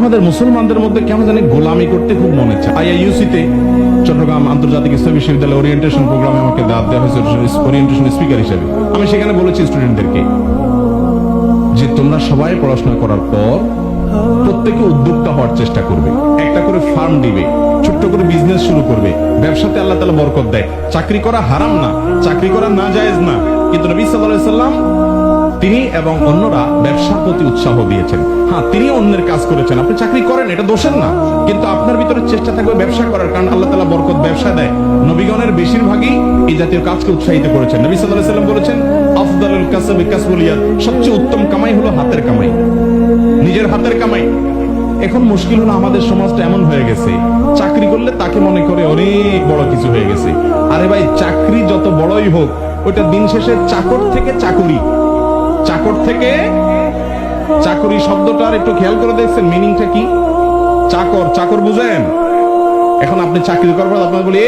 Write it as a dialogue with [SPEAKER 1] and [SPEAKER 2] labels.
[SPEAKER 1] আমাদের মুসলমানদের মধ্যে কেমন জানি গোলামি করতে খুব মনে চায়। আইআইইউসিতে চট্টগ্রাম আন্তর্জাতিক ইসলামী বিশ্ববিদ্যালয় ওরিয়েন্টেশন প্রোগ্রামে আমাকে দাওয়াত দেওয়া হয়েছে ওরিয়েন্টেশন স্পিকার হিসেবে। আমি সেখানে বলেছি স্টুডেন্টদেরকে যে তোমরা সবাই পড়াশোনা করার পর প্রত্যেকে উদ্যোক্তা হওয়ার চেষ্টা করবে, একটা করে ফার্ম দিবে, ছোট্ট করে বিজনেস শুরু করবে। ব্যবসাতে আল্লাহ তাআলা বরকত দেয়। চাকরি করা হারাম না, চাকরি করা নাজায়েজ না, কিন্তু নবী সাল্লাল্লাহু আলাইহি সাল্লাম তিনি এবং অন্যরা ব্যবসার প্রতি উৎসাহ দিয়েছেন। হ্যাঁ, তিনি অন্যের কাজ করেছেন, আপনি চাকরি করেন, এটা দোষের না, কিন্তু আপনার ভিতরে চেষ্টা থাকবে ব্যবসা করার, কারণ আল্লাহ তাআলা বরকত ব্যবসা দেয়। নবীগণের বেশিরভাগই এই জাতীয় কাজকে উৎসাহিত করেছেন। নবী সাল্লাল্লাহু আলাইহি সাল্লাম বলেছেন, আফদালুল কাসবি কাসবুল ইয়াদ, সবচেয়ে উত্তম কামাই হলো হাতের কামাই, নিজের হাতের কামাই। এখন মুশকিল হলো আমাদের সমাজটা এমন হয়ে গেছে, চাকরি করলে তাকে মনে করে অনেক বড় কিছু হয়ে গেছে। আরে ভাই, চাকরি যত বড়ই হোক, ওটা দিন শেষে চাকর থেকে চাকুরি, চাকর থেকে চাকুরি শব্দটার একটু খেয়াল করে দেখছেন মিনিংটা কি? চাকর, চাকর বুঝেন? এখন আপনি চাকরি করবেন, আপনার বলি